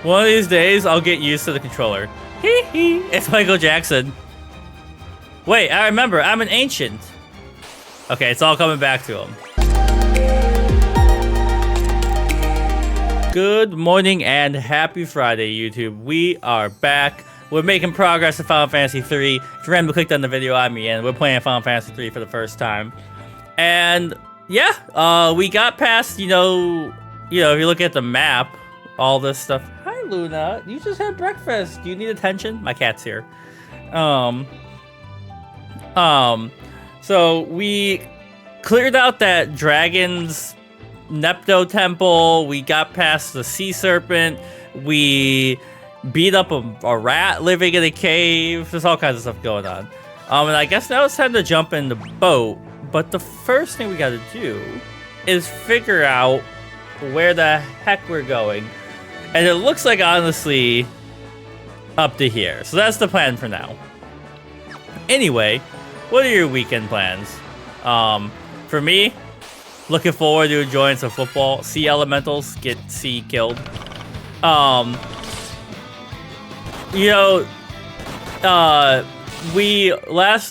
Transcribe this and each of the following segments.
One of these days, I'll get used to the controller. Hee hee. It's Michael Jackson. Wait, I remember. I'm an ancient. Okay, it's all coming back to him. Good morning and happy Friday, YouTube. We are back. We're making progress in Final Fantasy III. If you randomly clicked on the video I'm in, we're playing Final Fantasy III for the first time. And yeah, we got past, you know, if you look at the map, all this stuff. Hi, Luna. You just had breakfast. Do you need attention? My cat's here. So we cleared out that dragon's Nepto temple. We got past the sea serpent. We beat up a rat living in a cave. There's all kinds of stuff going on. And I guess now it's time to jump in the boat. But the first thing we gotta do is figure out where the heck we're going. And it looks like, honestly, up to here. So that's the plan for now. Anyway, what are your weekend plans? For me, looking forward to enjoying some football. Sea elementals get sea killed. Last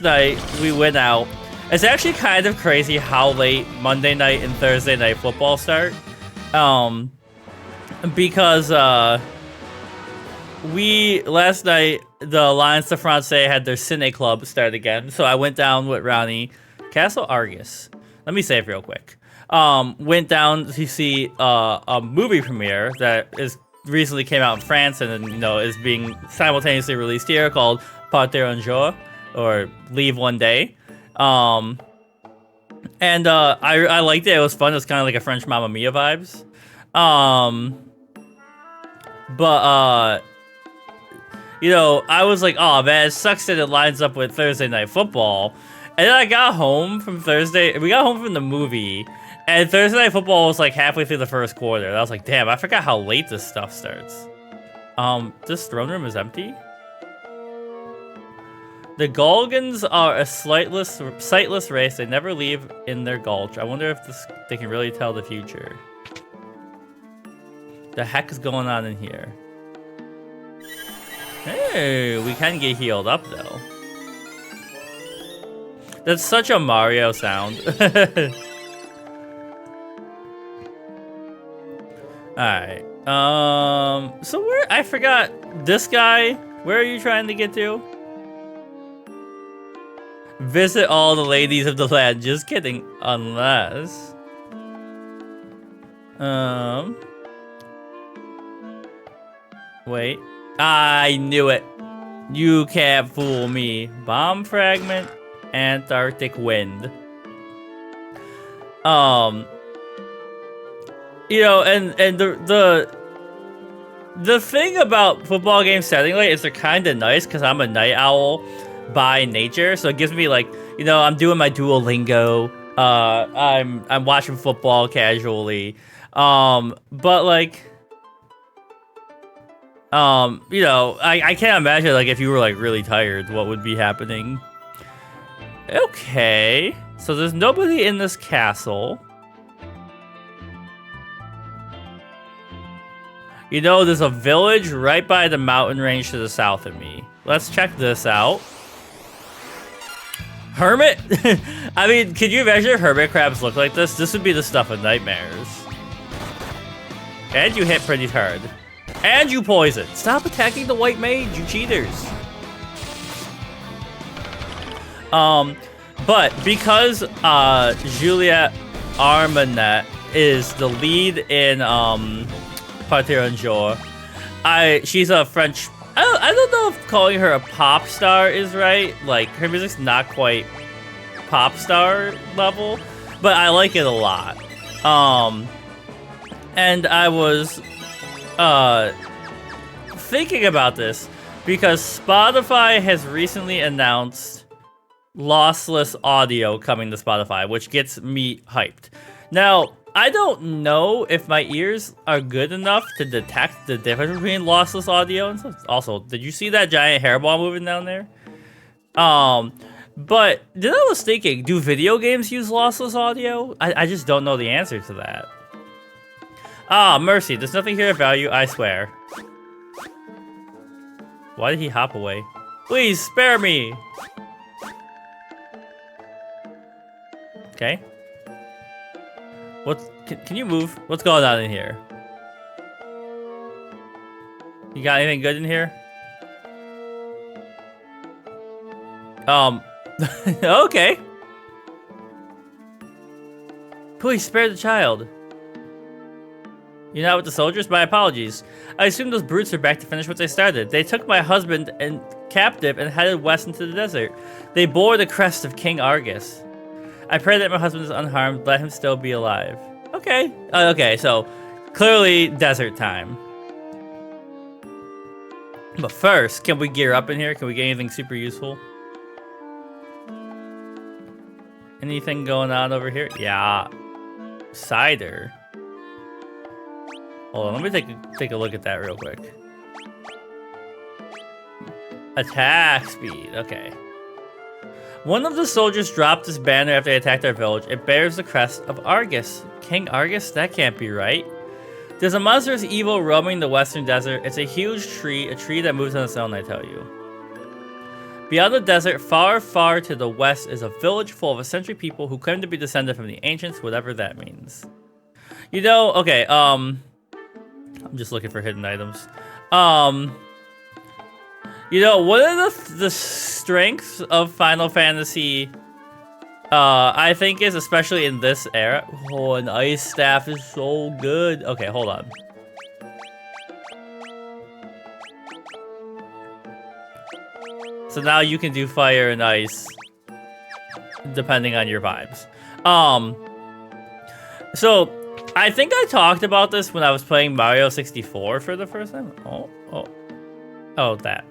night we went out. It's actually kind of crazy how late Monday night and Thursday night football start. Because last night the Alliance de Francais had their Cine Club start again, so I went down with Ronnie. Castle Argus. Let me say it real quick. Went down to see a movie premiere that recently came out in France and is being simultaneously released here, called Partir un jour, or Leave One Day. I liked it. It was fun. It was kind of like a French Mamma Mia vibes. I was like, oh man, it sucks that it lines up with Thursday night football. And then I got home from Thursday. We got home from the movie, and Thursday night football was like halfway through the first quarter. And I was like, damn, I forgot how late this stuff starts. This throne room is empty. The Gulgans are a sightless race. They never leave in their gulch. I wonder if they can really tell the future. The heck is going on in here? Hey, we can get healed up though. That's such a Mario sound. Alright. So I forgot this guy. Where are you trying to get to? Visit all the ladies of the land. Just kidding. Unless... Wait. I knew it. You can't fool me. Bomb fragment. Antarctic wind. And the thing about football game setting late is they're kind of nice because I'm a night owl by nature, so it gives me like, I'm doing my Duolingo. I'm watching football casually. But like, I can't imagine like if you were like really tired, what would be happening. Okay, so there's nobody in this castle. There's a village right by the mountain range to the south of me. Let's check this out. Hermit? I mean, can you imagine if hermit crabs look like this? This would be the stuff of nightmares. And you hit pretty hard. And you poison. Stop attacking the white mage, you cheaters. But because Juliette Armanet is the lead in Partir un jour, she's a French. I don't know if calling her a pop star is right. Like, her music's not quite pop star level, but I like it a lot. And I was thinking about this because Spotify has recently announced lossless audio coming to Spotify, which gets me hyped. Now, I don't know if my ears are good enough to detect the difference between lossless audio and stuff. Also, did you see that giant hairball moving down there? But then I was thinking, do video games use lossless audio? I just don't know the answer to that. Ah, mercy. There's nothing here of value, I swear. Why did he hop away? Please spare me. Okay. Can you move? What's going on in here? You got anything good in here? Okay. Please spare the child. You're not with the soldiers? My apologies. I assume those brutes are back to finish what they started. They took my husband and captive and headed west into the desert. They bore the crest of King Argus. I pray that my husband is unharmed. Let him still be alive. Okay. Okay, so clearly desert time. But first, can we gear up in here? Can we get anything super useful? Anything going on over here? Yeah. Cider. Hold on, let me take a look at that real quick. Attack speed, okay. One of the soldiers dropped his banner after they attacked our village. It bears the crest of Argus. King Argus? That can't be right. There's a monstrous evil roaming the western desert. It's a huge tree, a tree that moves on its own, I tell you. Beyond the desert, far, far to the west, is a village full of eccentric people who claim to be descended from the ancients, whatever that means. You know, okay, I'm just looking for hidden items. You know, one of the strengths of Final Fantasy, I think is, especially in this era. Oh, an ice staff is so good. Okay, hold on. So now you can do fire and ice, depending on your vibes. So I think I talked about this when I was playing Mario 64 for the first time. Oh, that.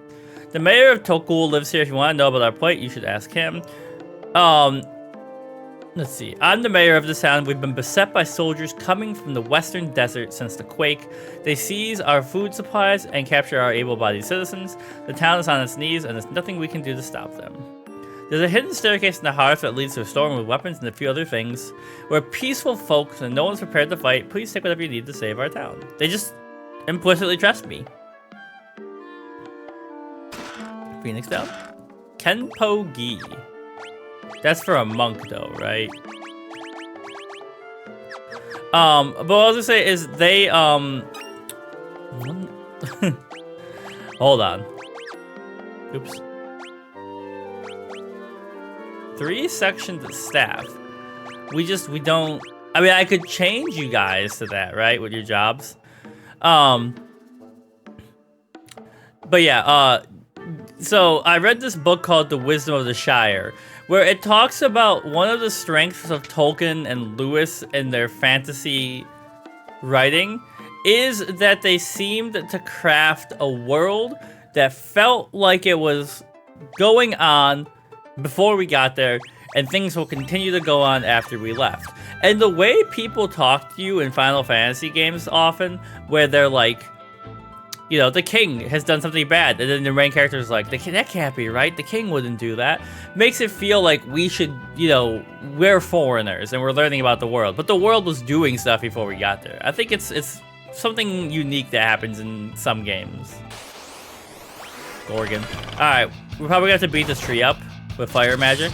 The mayor of Tokkul lives here. If you want to know about our plight, you should ask him. Let's see. I'm the mayor of this town. We've been beset by soldiers coming from the western desert since the quake. They seize our food supplies and capture our able-bodied citizens. The town is on its knees, and there's nothing we can do to stop them. There's a hidden staircase in the hearth that leads to a store with weapons and a few other things. We're peaceful folks, and no one's prepared to fight. Please take whatever you need to save our town. They just implicitly trust me. Phoenix down. Kenpo Gi. That's for a monk, though, right? But what I was gonna say is they, hold on. Oops. 3 sections of staff. We don't, I mean, I could change you guys to that, right, with your jobs. But yeah, so I read this book called The Wisdom of the Shire, where it talks about one of the strengths of Tolkien and Lewis in their fantasy writing is that they seemed to craft a world that felt like it was going on before we got there, and things will continue to go on after we left. And the way people talk to you in Final Fantasy games often, where they're like, you know, the king has done something bad, and then the main character is like, that can't be right, the king wouldn't do that. Makes it feel like we should, you know, we're foreigners and we're learning about the world. But the world was doing stuff before we got there. I think it's something unique that happens in some games. Gorgon. Alright, we're probably gonna have to beat this tree up with fire magic.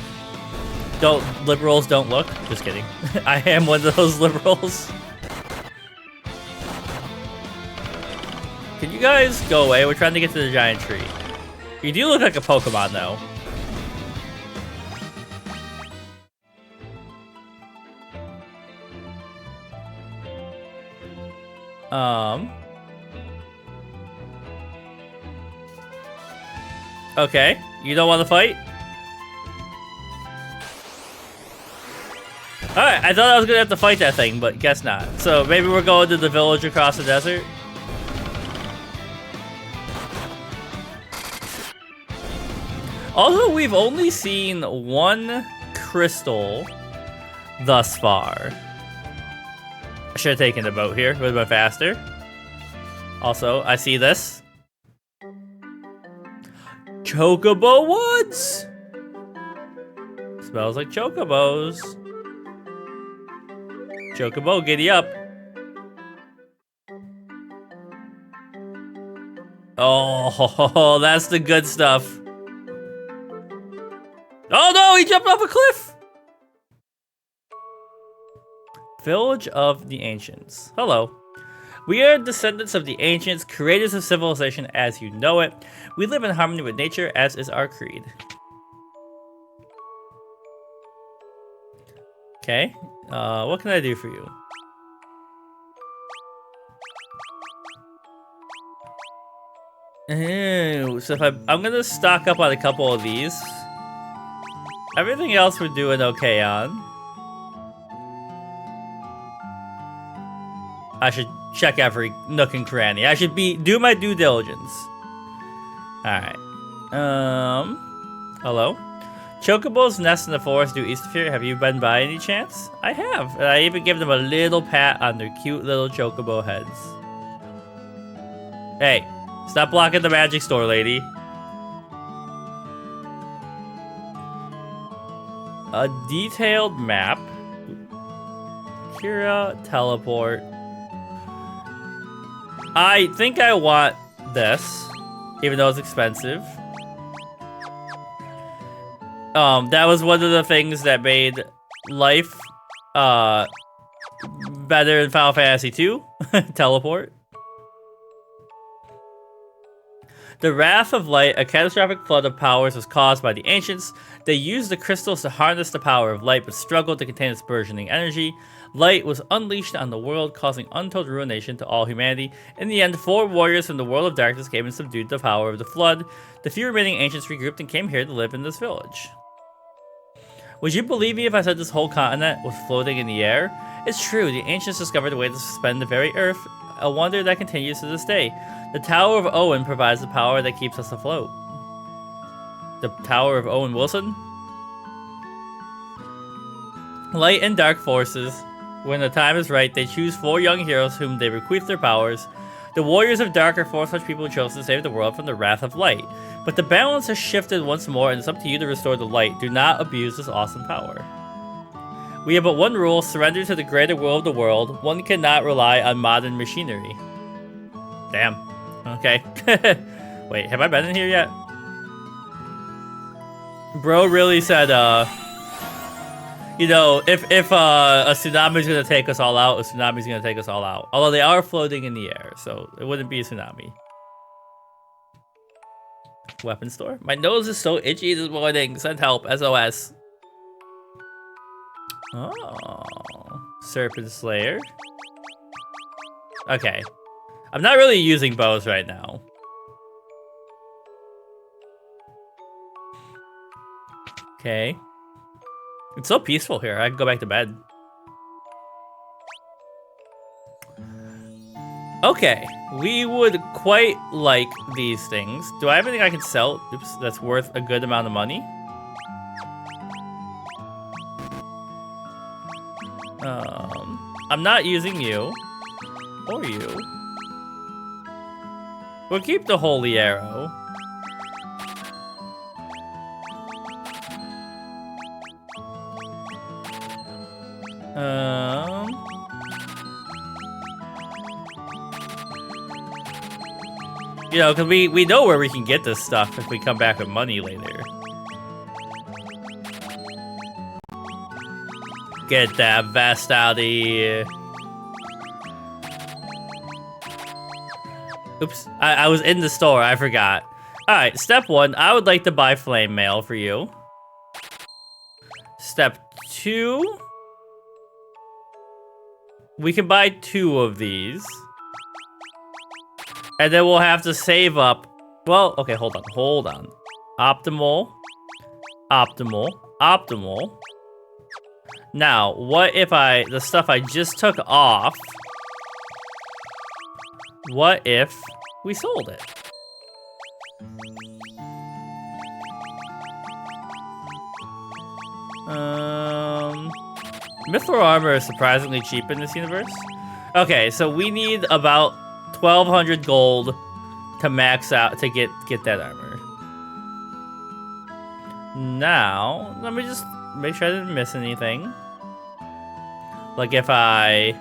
Liberals don't look. Just kidding. I am one of those liberals. Can you guys go away? We're trying to get to the giant tree. You do look like a Pokemon, though. Okay. You don't want to fight? Alright, I thought I was gonna have to fight that thing, but guess not. So maybe we're going to the village across the desert? Although we've only seen one crystal thus far. I should have taken the boat here. It would have been faster. Also, I see this. Chocobo Woods! Smells like chocobos. Chocobo, giddy up. Oh, that's the good stuff. Oh no, he jumped off a cliff! Village of the Ancients. Hello. We are descendants of the ancients, creators of civilization as you know it. We live in harmony with nature, as is our creed. Okay. What can I do for you? Ew, so if I'm gonna stock up on a couple of these. Everything else we're doing okay on. I should check every nook and cranny. I should do my due diligence. Alright. Hello? Chocobos nest in the forest due east of here. Have you been by any chance? I have. And I even give them a little pat on their cute little chocobo heads. Hey, stop blocking the magic store, lady. A detailed map. Kira, teleport. I think I want this, even though it's expensive. That was one of the things that made life better in Final Fantasy II. Teleport. The Wrath of Light, a catastrophic flood of powers, was caused by the Ancients. They used the crystals to harness the power of light, but struggled to contain its burgeoning energy. Light was unleashed on the world, causing untold ruination to all humanity. In the end, 4 warriors from the world of darkness came and subdued the power of the flood. The few remaining Ancients regrouped and came here to live in this village. Would you believe me if I said this whole continent was floating in the air? It's true, the Ancients discovered a way to suspend the very earth, a wonder that continues to this day. The Tower of Owen provides the power that keeps us afloat. The Tower of Owen Wilson? Light and dark forces. When the time is right, they choose 4 young heroes whom they bequeath their powers. The Warriors of Dark are 4 such people who chose to save the world from the Wrath of Light. But the balance has shifted once more, and it's up to you to restore the light. Do not abuse this awesome power. We have but one rule: surrender to the greater will of the world. One cannot rely on modern machinery. Damn. Okay. Wait, have I been in here yet? Bro really said, you know, if a tsunami's gonna take us all out, a tsunami's gonna take us all out. Although they are floating in the air, so it wouldn't be a tsunami. Weapon store? My nose is so itchy this morning. Send help. SOS. Oh. Serpent Slayer. Okay. I'm not really using bows right now. Okay. It's so peaceful here. I can go back to bed. Okay. We would quite like these things. Do I have anything I can sell? Oops, that's worth a good amount of money. I'm not using you. Or you. We'll keep the Holy Arrow. You know, because we know where we can get this stuff if we come back with money later. Get that vest out of here. Oops, I was in the store, I forgot. Alright, step 1, I would like to buy flame mail for you. Step 2, we can buy 2 of these. And then we'll have to save up. Well, okay, hold on. Optimal. Now, what if the stuff I just took off, what if we sold it? Mithril armor is surprisingly cheap in this universe. Okay, so we need about 1,200 gold to max out to get that armor. Now, let me just make sure I didn't miss anything. Like if I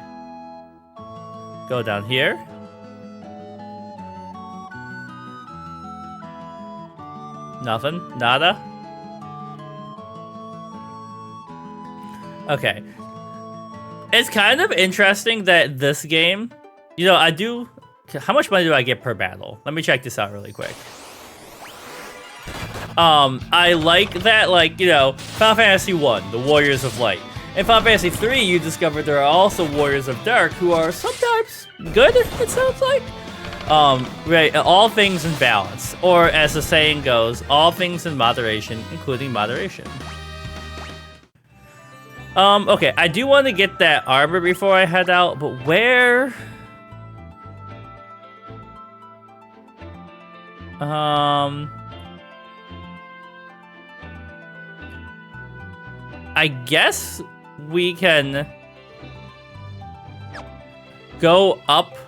go down here. Nothing? Nada? Okay. It's kind of interesting that this game, you know, how much money do I get per battle? Let me check this out really quick. I like that, like, you know, Final Fantasy 1, the Warriors of Light. In Final Fantasy 3, you discover there are also Warriors of Dark who are sometimes good, it sounds like. Right, all things in balance. Or, as the saying goes, all things in moderation, including moderation. Okay, I do want to get that armor before I head out, but where? I guess we can go up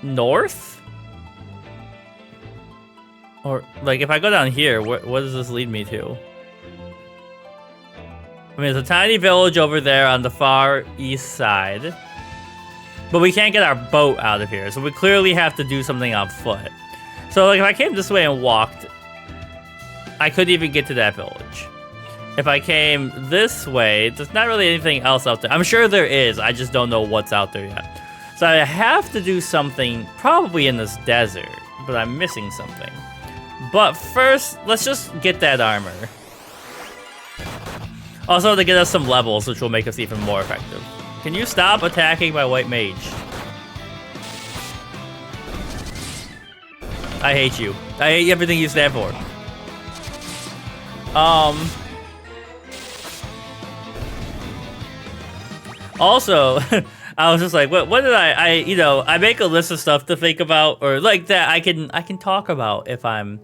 north? Or, like, if I go down here, what does this lead me to? I mean, there's a tiny village over there on the far east side. But we can't get our boat out of here, so we clearly have to do something on foot. So, like, if I came this way and walked, I couldn't even get to that village. If I came this way, there's not really anything else out there. I'm sure there is, I just don't know what's out there yet. So I have to do something probably in this desert, but I'm missing something. But first, let's just get that armor. Also to get us some levels, which will make us even more effective. Can you stop attacking my white mage? I hate you. I hate everything you stand for. Also, I was just like, what did you know, I make a list of stuff to think about, or like that I can talk about if I'm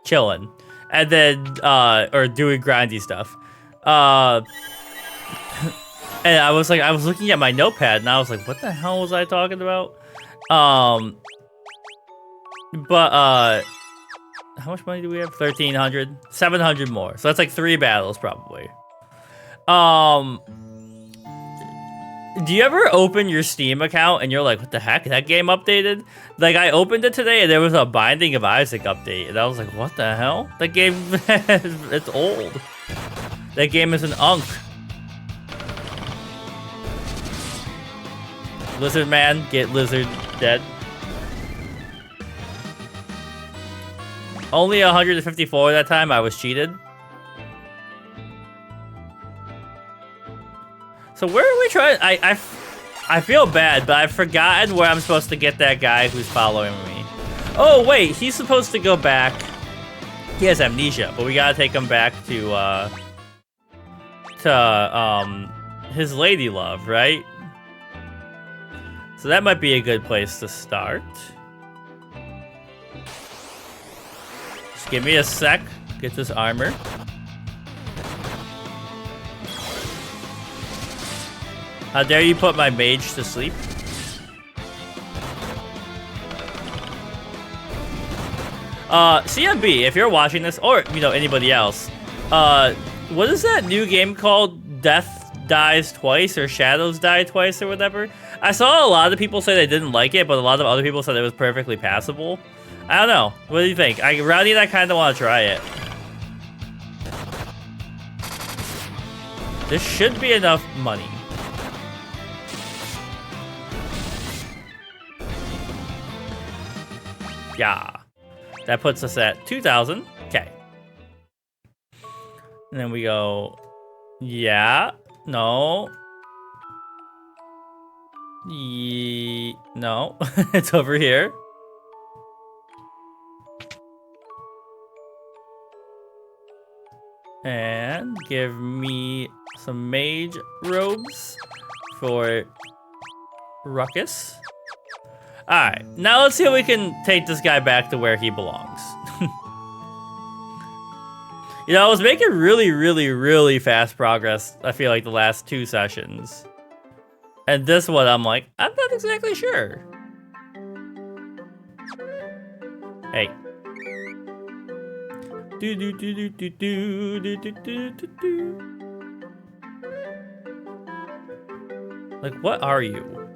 chilling, and then or doing grindy stuff. And I was looking at my notepad, and I was like, what the hell was I talking about? But how much money do we have? 1,300, 700 more. So that's like 3 battles probably. Do you ever open your Steam account and you're like, what the heck? That game updated? Like, I opened it today and there was a Binding of Isaac update. And I was like, what the hell? That game, it's old. That game is an unk. Lizard man, get lizard dead. Only 154 that time, I was cheated. So where are we trying? I feel bad, but I've forgotten where I'm supposed to get that guy who's following me. Oh wait, he's supposed to go back. He has amnesia, but we gotta take him back to his lady love, right? So that might be a good place to start. Just give me a sec, get this armor. How dare you put my mage to sleep? CMB, if you're watching this, or, you know, anybody else, what is that new game called? Death Dies Twice, or Shadows Die Twice, or whatever? I saw a lot of people say they didn't like it, but a lot of other people said it was perfectly passable. I don't know. What do you think? Rowdy and I kind of want to try it. This should be enough money. Yeah. That puts us at 2,000. Okay. And then we go, yeah, no. No, it's over here. And give me some mage robes for Ruckus. Alright, now let's see if we can take this guy back to where he belongs. You know, I was making really fast progress, I feel like, the last 2 sessions. And this one, I'm like, I'm not exactly sure. Hey. Like, what are you?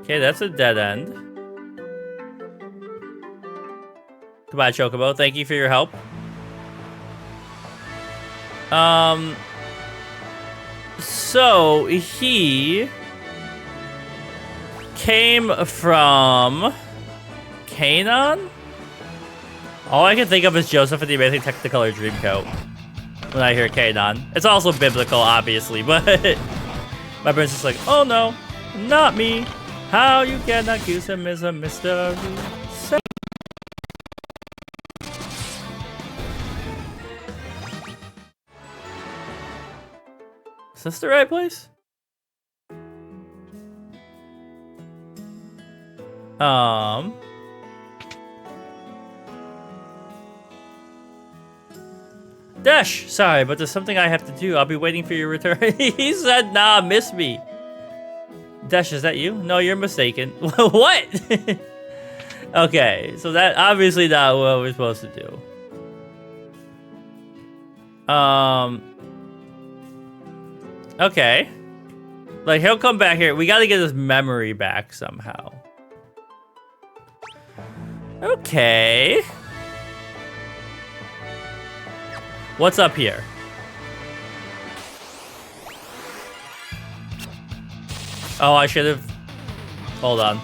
Okay, that's a dead end. Goodbye, Chocobo. Thank you for your help. So he came from Cannan? All I can think of is Joseph and the Amazing Technicolor Dreamcoat when I hear Cannan. It's also biblical, obviously, but my brain's just like, oh no, not me. How you can accuse him is a mystery. So is this the right place? Dash, sorry, but there's something I have to do. I'll be waiting for your return. He said, nah, miss me. Dash, is that you? No, you're mistaken. What? Okay, so that obviously not what we're supposed to do. Okay. Like, he'll come back here. We gotta get his memory back somehow. Okay. What's up here? Oh, I should have... Hold on.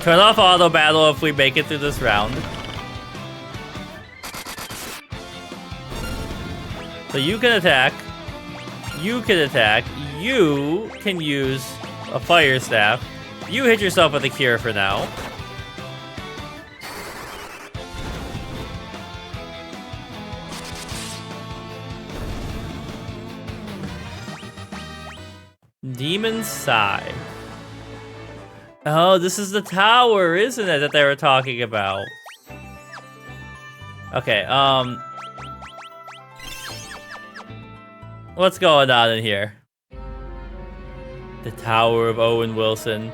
Turn off auto battle if we make it through this round. So you can attack. You can attack. You can use a fire staff. You hit yourself with a cure for now. Demon Sigh. Oh, this is the tower, isn't it, that they were talking about? Okay, what's going on in here? The Tower of Owen Wilson.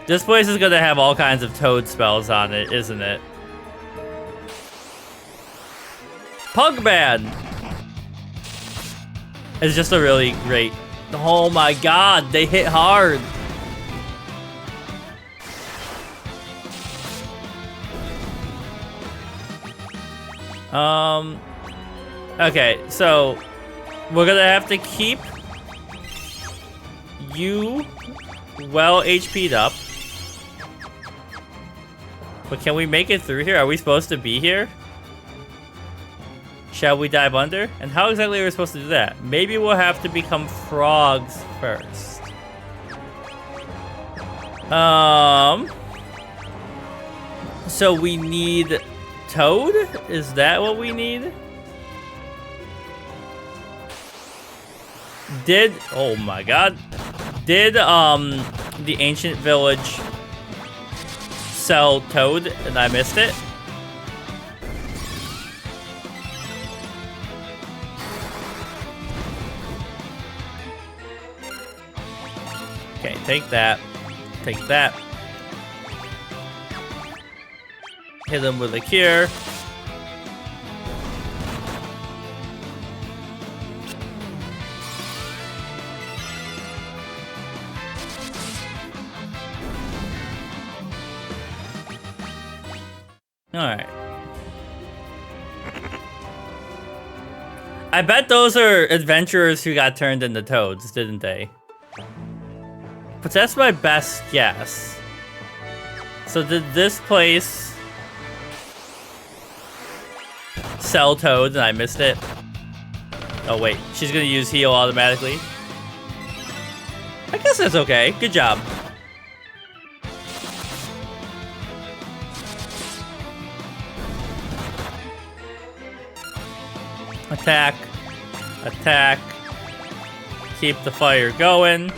This place is gonna have all kinds of toad spells on it, isn't it? Pugman! It's just a really great... Oh my god, they hit hard! Okay, so... We're gonna have to keep... you... well HP'd up. But can we make it through here? Are we supposed to be here? Shall we dive under? And how exactly are we supposed to do that? Maybe we'll have to become frogs first. So we need Toad? Is that what we need? Oh my god. Did, the ancient village sell Toad and I missed it? Okay, take that. Take that. Hit him with a cure. Alright. I bet those are adventurers who got turned into toads, didn't they? But that's my best guess. So did this place sell toads and I missed it? Oh wait, she's gonna use heal automatically. I guess that's okay. Good job. Attack. Attack. Keep the fire going.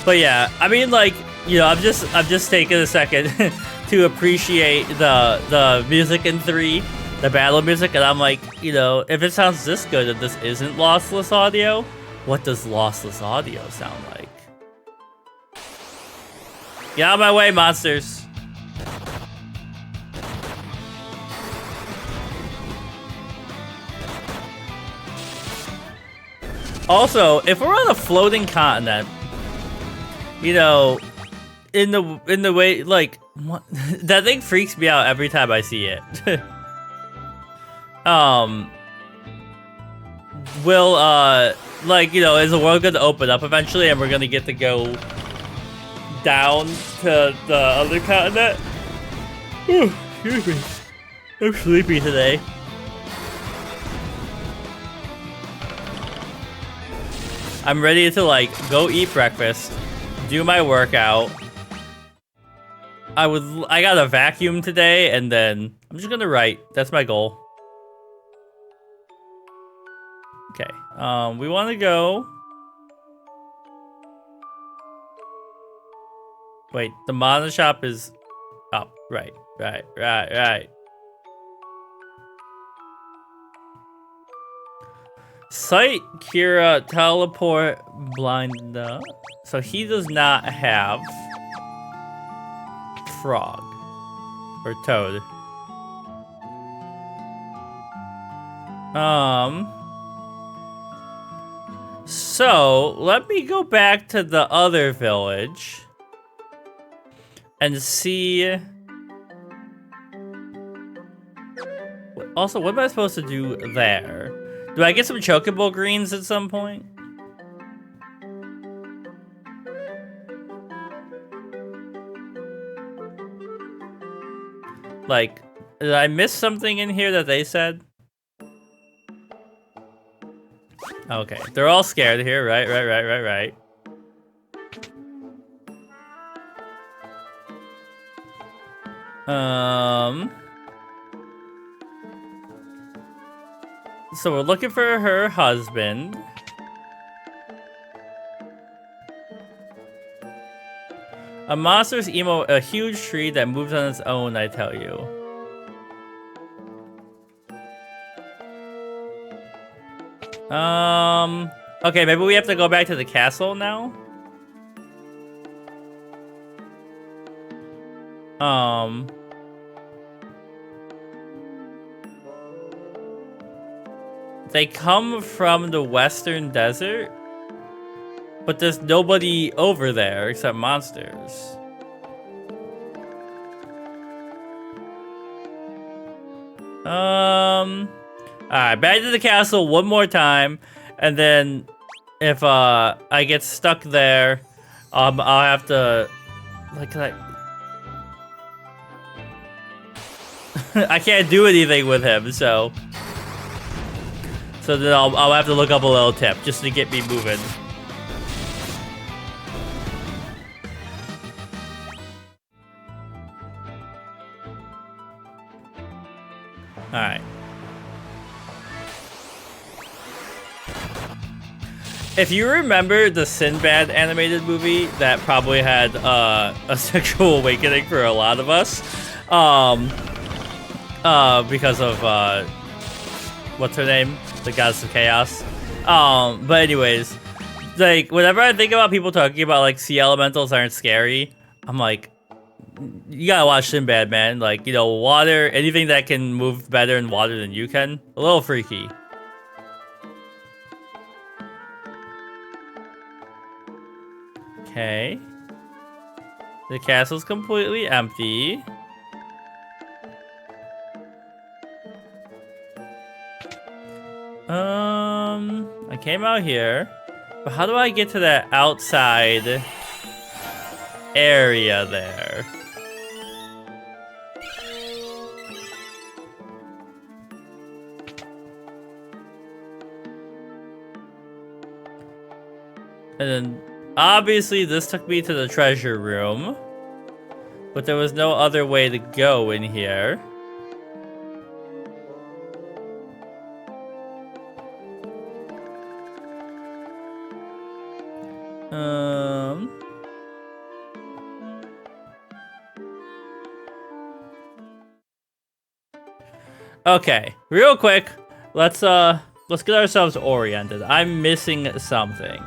But yeah, I mean, like, you know, I'm just taking a second to appreciate the music in 3, the battle music, and I'm like, you know, if it sounds this good and this isn't lossless audio, what does lossless audio sound like? Get out of my way, monsters. Also, if we're on a floating continent, you know, in the way, like, what? That thing freaks me out every time I see it. Will, like, you know, is the world going to open up eventually and we're going to get to go down to the other continent? Ooh, excuse me. I'm sleepy today. I'm ready to, like, go eat breakfast, do my workout. I got a vacuum today, and then I'm just gonna write. That's my goal. Okay. We want to go. Wait, the mana shop is up. Right. Sight, Kira, teleport, blind. So he does not have frog or toad. So let me go back to the other village and see. Also, what am I supposed to do there? Do I get some chocobo greens at some point? Like, did I miss something in here that they said? Okay, they're all scared here, right? So we're looking for her husband. A monster's emo, a huge tree that moves on its own, I tell you. Okay, maybe we have to go back to the castle now. They come from the western desert, but there's nobody over there except monsters. Alright, back to the castle one more time, and then if I get stuck there, I'll have to, like, I can't do anything with him, so then I'll have to look up a little tip just to get me moving. Alright. If you remember the Sinbad animated movie that probably had a sexual awakening for a lot of us, because of what's her name? The Goddess of Chaos. But anyways, like, whenever I think about people talking about, like, sea elementals aren't scary, I'm like, you gotta watch Sinbad, man. Like, you know, water, anything that can move better in water than you can, a little freaky. Okay. The castle's completely empty. I came out here, but how do I get to that outside area there? And then, obviously, this took me to the treasure room, but there was no other way to go in here. Okay, real quick, let's get ourselves oriented. I'm missing something.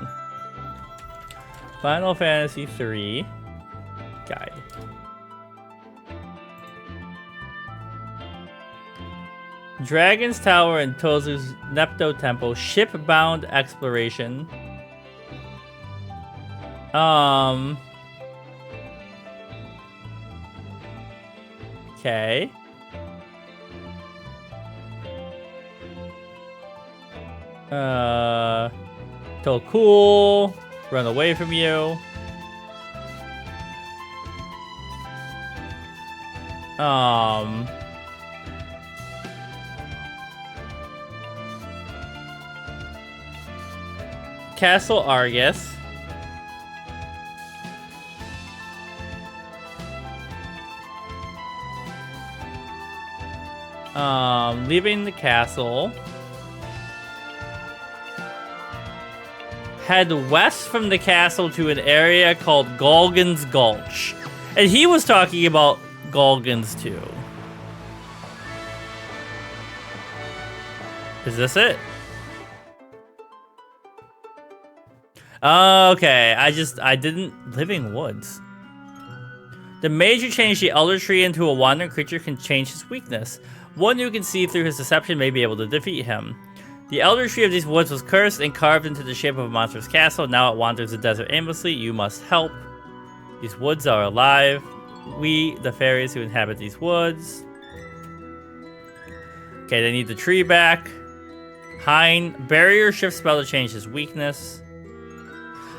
Final Fantasy III guide. Dragon's Tower and Tozu's Nepto Temple. Ship-bound exploration. Okay. Tokkul. Run away from you. Castle Argus. Leaving the castle. Head west from the castle to an area called Gulgan's Gulch. And he was talking about Gulgan's too. Is this it? Okay, I didn't... Living Woods. The major changed the Elder Tree into a wandering creature can change his weakness. One who can see through his deception may be able to defeat him. The Elder Tree of these woods was cursed and carved into the shape of a monstrous castle. Now it wanders the desert aimlessly. You must help. These woods are alive. We, the fairies who inhabit these woods. Okay, they need the tree back. Hein, barrier shift spell to change his weakness.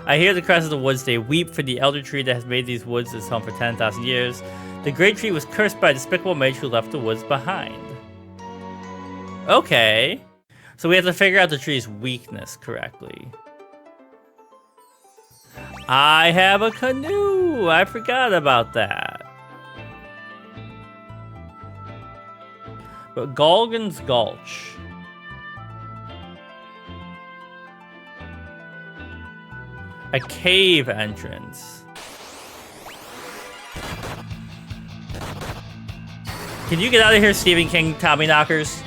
I hear the cries of the woods. They weep for the Elder Tree that has made these woods its home for 10,000 years. The Great Tree was cursed by a despicable mage who left the woods behind. Okay. So we have to figure out the tree's weakness correctly. I have a canoe! I forgot about that. But Gulgan's Gulch. A cave entrance. Can you get out of here, Stephen King Tommy Knockers?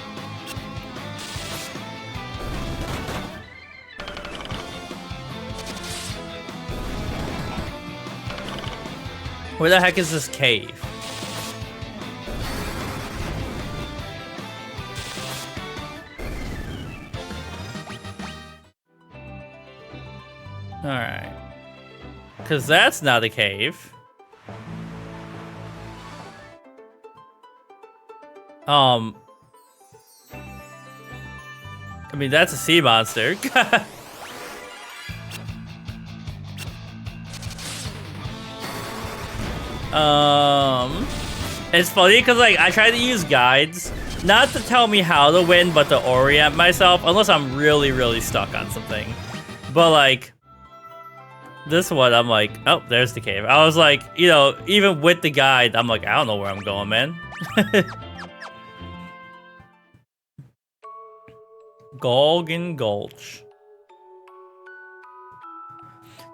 Where the heck is this cave? Alright. Because that's not a cave. I mean, that's a sea monster. It's funny because, like, I try to use guides, not to tell me how to win, but to orient myself, unless I'm really, really stuck on something. But, like, this one, I'm like, oh, there's the cave. I was like, you know, even with the guide, I'm like, I don't know where I'm going, man. Gulgan Gulch.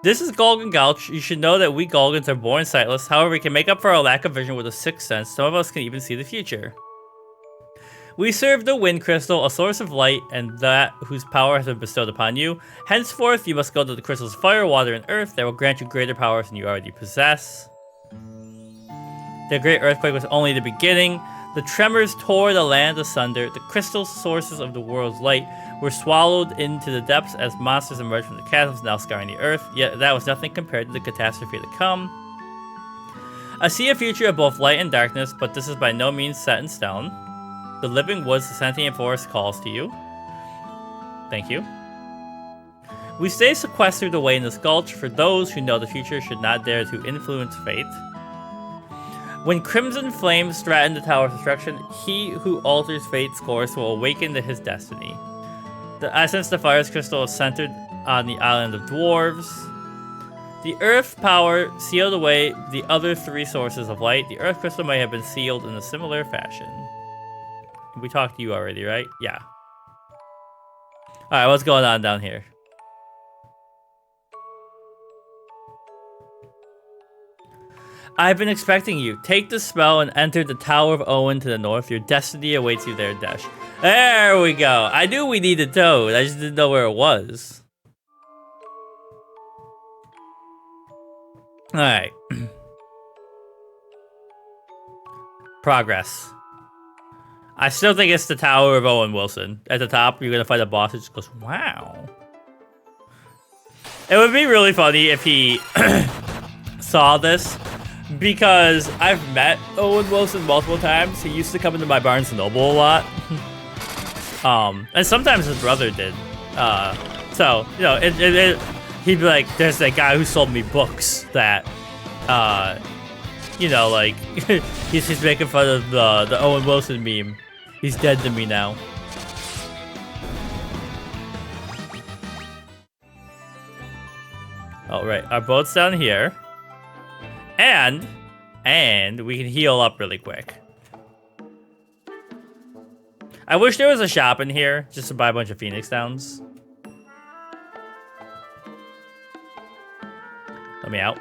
This is Gulgan Gulch. You should know that we Gulgans are born sightless. However, we can make up for our lack of vision with a sixth sense. Some of us can even see the future. We serve the Wind Crystal, a source of light, and that whose power has been bestowed upon you. Henceforth, you must go to the crystals of fire, water, and earth. That will grant you greater powers than you already possess. The great earthquake was only the beginning. The tremors tore the land asunder. The crystal sources of the world's light were swallowed into the depths as monsters emerged from the chasms now scouring the earth. Yet that was nothing compared to the catastrophe to come. I see a future of both light and darkness, but this is by no means set in stone. The living woods, the sentient forest calls to you. Thank you. We stay sequestered away in this gulch, for those who know the future should not dare to influence fate. When crimson flames threaten the tower's destruction, he who alters fate's course will awaken to his destiny. The essence of the fire's crystal is centered on the island of dwarves. The earth power sealed away the other three sources of light. The earth crystal may have been sealed in a similar fashion. We talked to you already, right? Yeah. Alright, what's going on down here? I've been expecting you. Take the spell and enter the Tower of Owen to the north. Your destiny awaits you there, Dash. There we go. I knew we needed Toad. I just didn't know where it was. Alright. Progress. I still think it's the Tower of Owen Wilson. At the top, you're gonna fight a boss. It just goes, wow. It would be really funny if he saw this, because I've met Owen Wilson multiple times. He used to come into my Barnes & Noble a lot. And sometimes his brother did. So, you know, he'd be like, there's that guy who sold me books that, you know, like, he's making fun of the Owen Wilson meme. He's dead to me now. Oh, right. Our boat's down here. And we can heal up really quick. I wish there was a shop in here just to buy a bunch of Phoenix Downs. Let me out.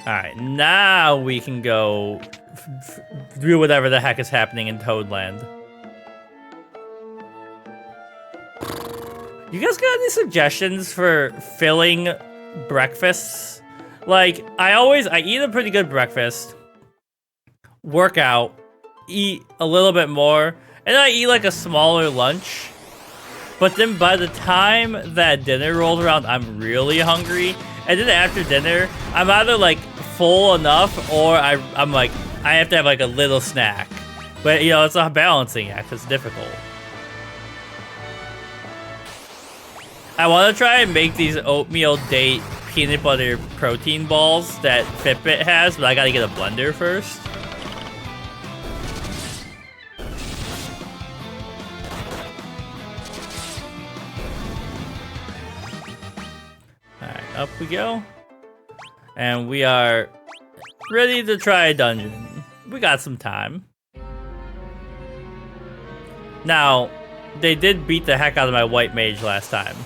Alright, now we can go do whatever the heck is happening in Toadland. You guys got any suggestions for filling breakfasts? Like, I eat a pretty good breakfast, work out, eat a little bit more, and then I eat like a smaller lunch. But then by the time that dinner rolls around, I'm really hungry. And then after dinner, I'm either like full enough or I'm like, I have to have like a little snack. But you know, it's a balancing act, it's difficult. I want to try and make these oatmeal date peanut butter protein balls that Fitbit has, but I gotta get a blender first. Alright, up we go. And we are ready to try a dungeon. We got some time. Now, they did beat the heck out of my white mage last time.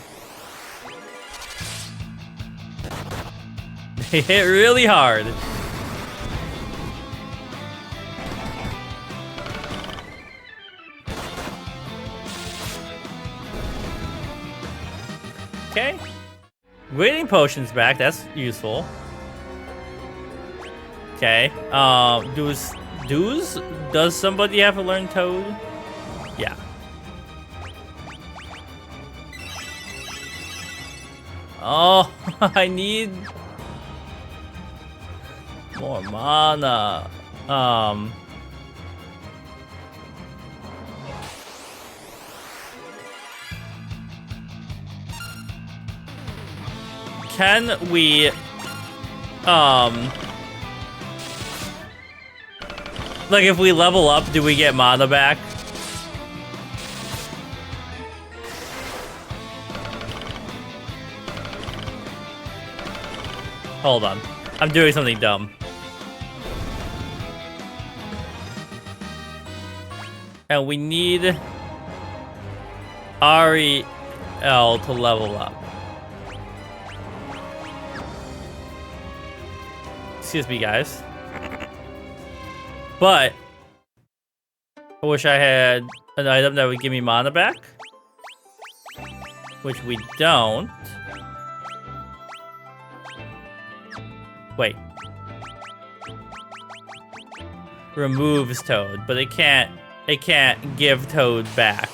They hit really hard. Okay. Waiting potions back, that's useful. Okay. Does somebody have to learn Toad? Yeah. Oh, I need more mana. Can we like if we level up, do we get mana back? Hold on. I'm doing something dumb. And we need REL to level up. Excuse me, guys. But I wish I had an item that would give me mana back, which we don't. Wait. Removes Toad, but it can't give Toad back.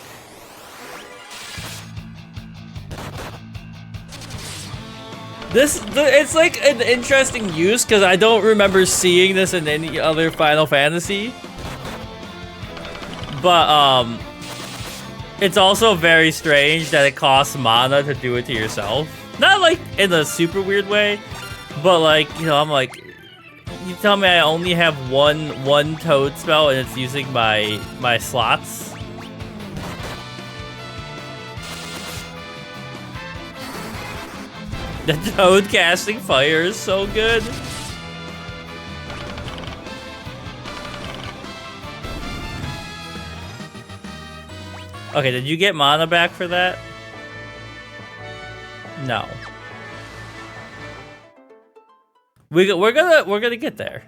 It's like an interesting use because I don't remember seeing this in any other Final Fantasy. But it's also very strange that it costs mana to do it to yourself. Not like in a super weird way, but like, you know, I'm like, you tell me I only have one Toad spell and it's using my slots. The Toad casting fire is so good. Okay, did you get mana back for that? No. We're gonna get there.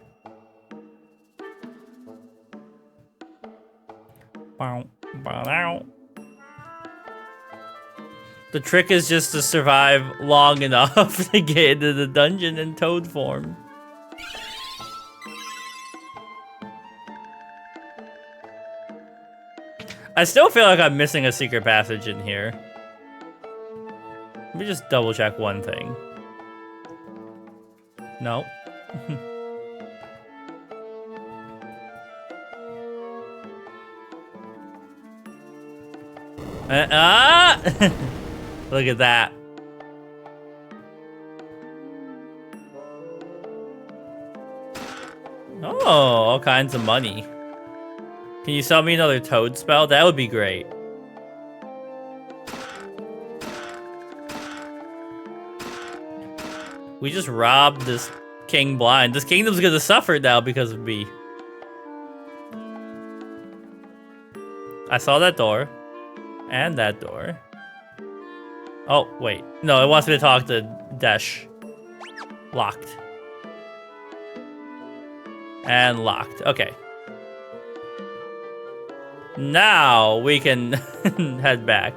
The trick is just to survive long enough to get into the dungeon in Toad form. I still feel like I'm missing a secret passage in here. Let me just double check one thing. No. Look at that. Oh, all kinds of money. Can you sell me another toad spell? That would be great. We just robbed this king blind. This kingdom's gonna suffer now because of me. I saw that door. And that door. Oh, wait. No, it wants me to talk to Desh. Locked. And locked. Okay. Now we can head back.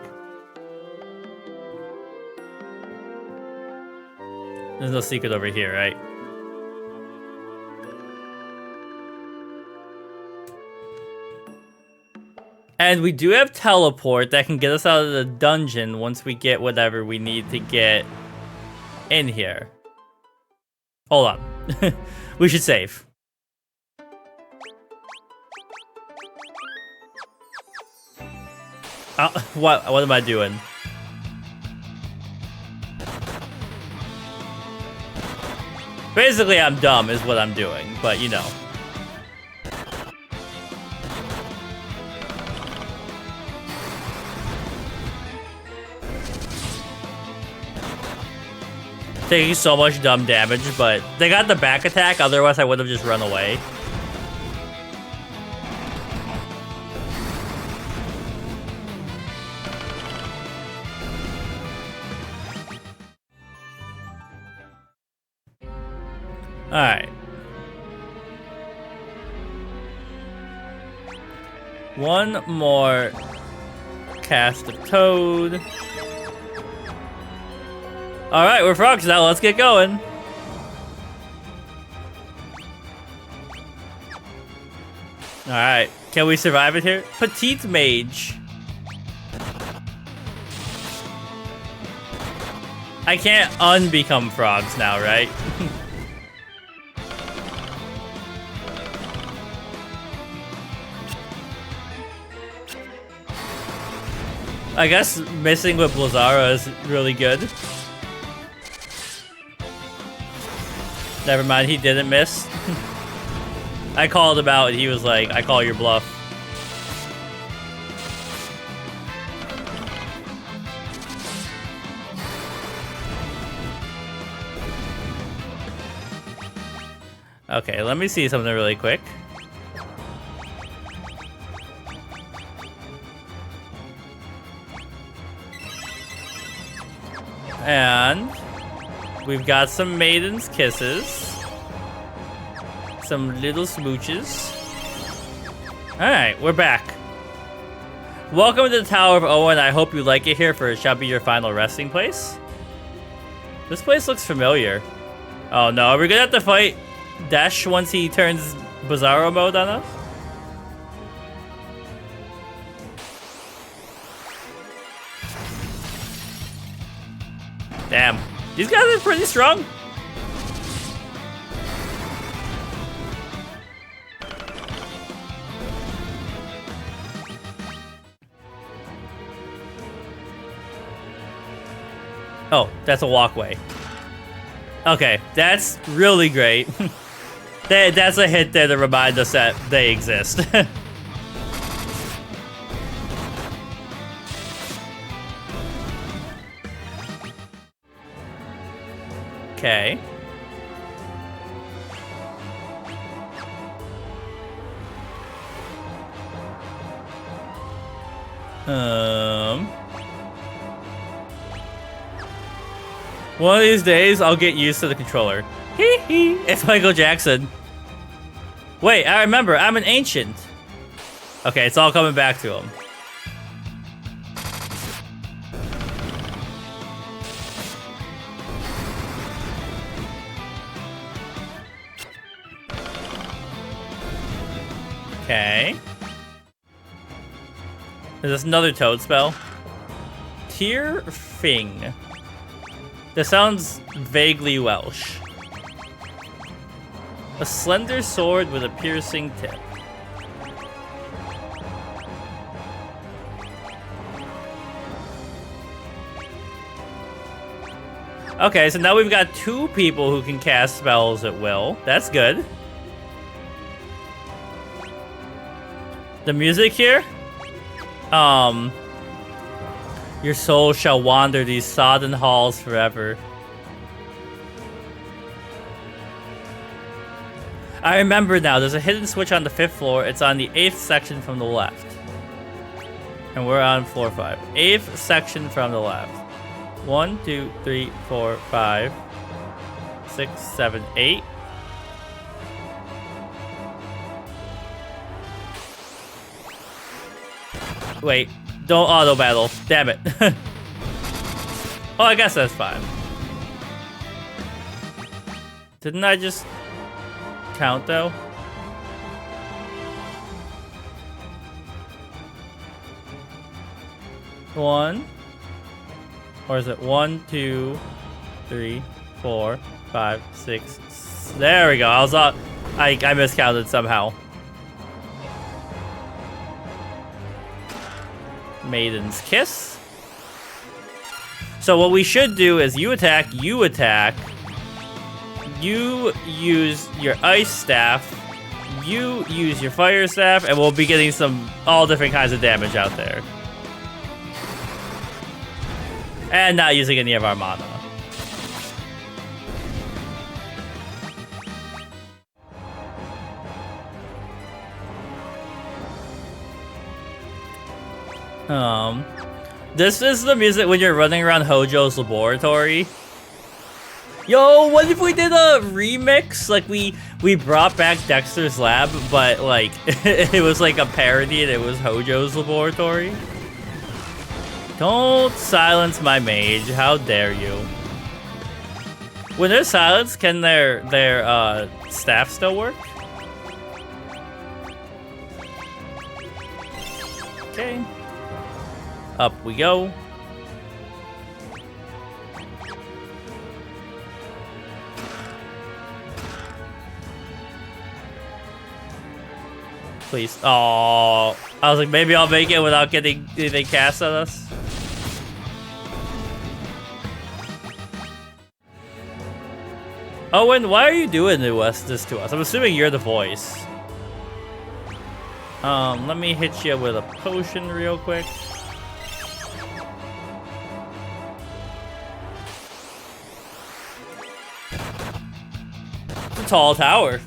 There's no secret over here, right? And we do have teleport that can get us out of the dungeon once we get whatever we need to get in here. Hold on. We should save. What am I doing? Basically, I'm dumb is what I'm doing, but you know. Taking so much dumb damage, but they got the back attack, otherwise I would have just run away. Alright. One more cast of Toad. Alright, we're frogs now, let's get going. Alright, can we survive it here? Petite Mage. I can't unbecome frogs now, right? I guess missing with Blizzara is really good. Never mind, he didn't miss. I called him out and he was like, I call your bluff. Okay, let me see something really quick. And we've got some maiden's kisses. Some little smooches. Alright, we're back. Welcome to the Tower of Owen. I hope you like it here, for it shall be your final resting place. This place looks familiar. Oh no, are we gonna have to fight Dash once he turns Bizarro mode on us? Damn. These guys are pretty strong. Oh, that's a walkway. Okay, that's really great. That's a hint there to remind us that they exist. Okay. One of these days, I'll get used to the controller. Hee hee. It's Michael Jackson. Wait, I remember. I'm an ancient. Okay, it's all coming back to him. Okay. Is this another toad spell? Tear Fing. That sounds vaguely Welsh. A slender sword with a piercing tip. Okay, so now we've got 2 people who can cast spells at will. That's good. The music here? Your soul shall wander these sodden halls forever. I remember now, there's a hidden switch on the 5th floor. It's on the 8th section from the left. And we're on floor 5. 8th section from the left. 1, 2, 3, 4, 5, 6, 7, 8. Wait, don't auto battle. Damn it. Oh, I guess that's fine. Didn't I just count though? One. Or is it 1, 2, 3, 4, 5, 6? There we go. I miscounted somehow. Maiden's Kiss. So what we should do is you attack, you use your ice staff, you use your fire staff, and we'll be getting all different kinds of damage out there. And not using any of our mana. This is the music when you're running around Hojo's laboratory. Yo, what if we did a remix? Like we brought back Dexter's Lab, but like it was like a parody and it was Hojo's laboratory. Don't silence my mage, how dare you. When they're silenced, can their staff still work? Okay. Up we go. Please. Oh, I was like, maybe I'll make it without getting anything cast on us. Owen, why are you doing this to us? I'm assuming you're the voice. Let me hit you with a potion real quick. It's a tall tower.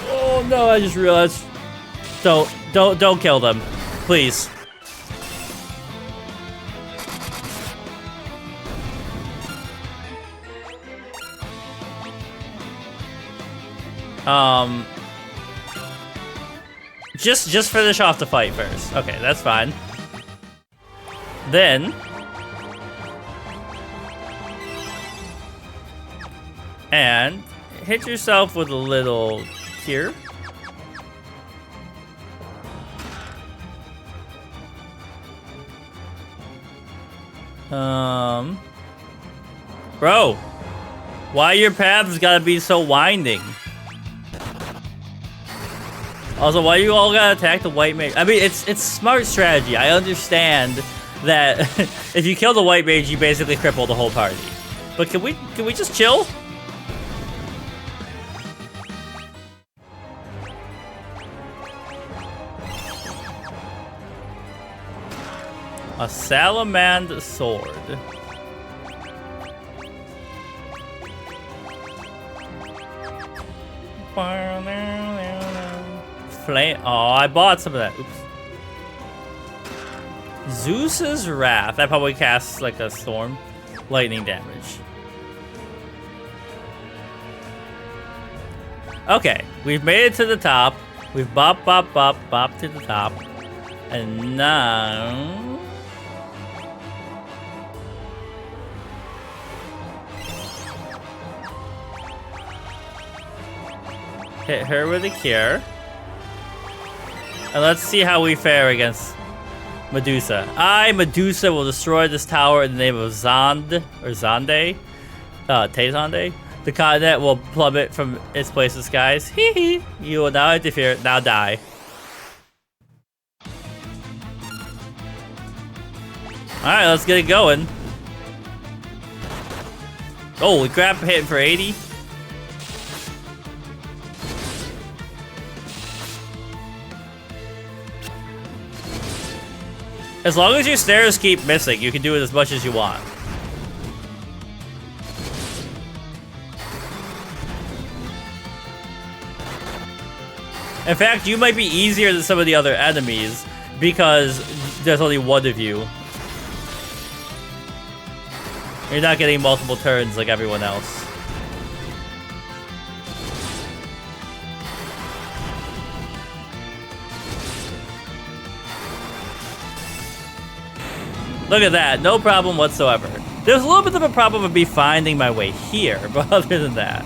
Oh no, I just realized. Don't kill them. Please. Just finish off the fight first. Okay, that's fine. Then and hit yourself with a little cure. Bro, why your paths gotta be so winding? Also, why you all gotta attack the white mage? I mean, it's smart strategy. I understand that if you kill the white mage, you basically cripple the whole party. But can we just chill? A salamander sword. Flame. Oh, I bought some of that. Oops. Zeus's Wrath. That probably casts like a storm. Lightning damage. Okay, we've made it to the top. We've bopped to the top. And now... hit her with a cure. And let's see how we fare against Medusa. Medusa, will destroy this tower in the name of Zande. Tezande. The continent will plummet from its place in skies. Hee hee. You will now interfere. Now die. Alright, let's get it going. Holy crap, hitting for 80. As long as your stairs keep missing, you can do it as much as you want. In fact, you might be easier than some of the other enemies because there's only one of you. You're not getting multiple turns like everyone else. Look at that, no problem whatsoever. There's a little bit of a problem with me finding my way here, but other than that.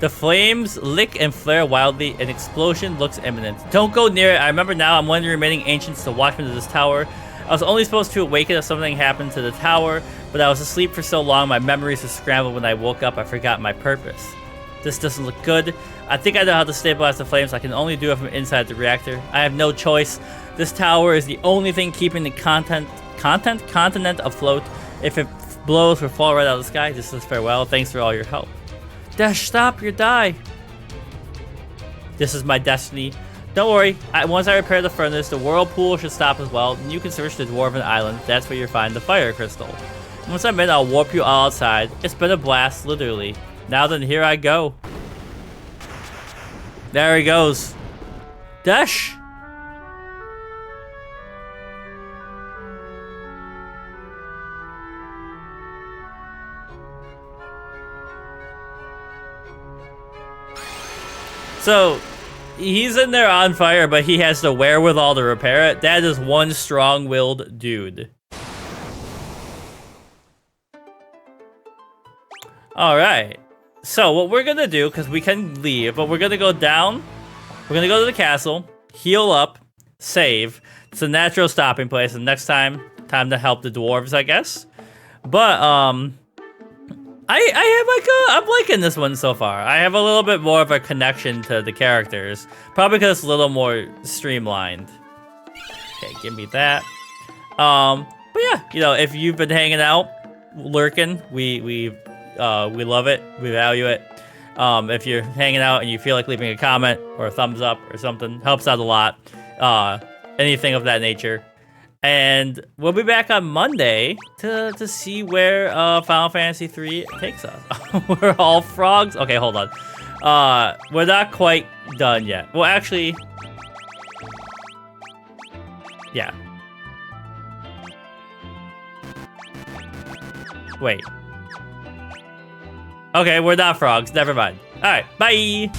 The flames lick and flare wildly. An explosion looks imminent. Don't go near it. I remember now I'm one of the remaining ancients to watchmen of this tower. I was only supposed to awaken if something happened to the tower, but I was asleep for so long my memories were scrambled. When I woke up, I forgot my purpose. This doesn't look good. I think I know how to stabilize the flames. I can only do it from inside the reactor. I have no choice. This tower is the only thing keeping the continent afloat. If it blows, we'll fall right out of the sky. This is farewell. Thanks for all your help. Dash, stop, you die. This is my destiny. Don't worry, once I repair the furnace, the whirlpool should stop as well, and you can search the Dwarven Island. That's where you'll find the fire crystal. Once I'm in, I'll warp you all outside. It's been a blast, literally. Now then, here I go. There he goes. Dash. So, he's in there on fire, but he has the wherewithal to repair it. That is one strong-willed dude. Alright. So, what we're gonna do, because we can leave, but we're gonna go down. We're gonna go to the castle, heal up, save. It's a natural stopping place, and next time to help the dwarves, I guess. But, I'm liking this one so far. I have a little bit more of a connection to the characters. Probably because it's a little more streamlined. Okay, give me that. But yeah, you know, if you've been hanging out, lurking, we love it. We value it. If you're hanging out and you feel like leaving a comment or a thumbs up or something, helps out a lot. Anything of that nature. And we'll be back on Monday to see where Final Fantasy III takes us. We're all frogs. Okay, hold on. We're not quite done yet. Well, actually, yeah. Wait. Okay, we're not frogs. Never mind. All right, bye.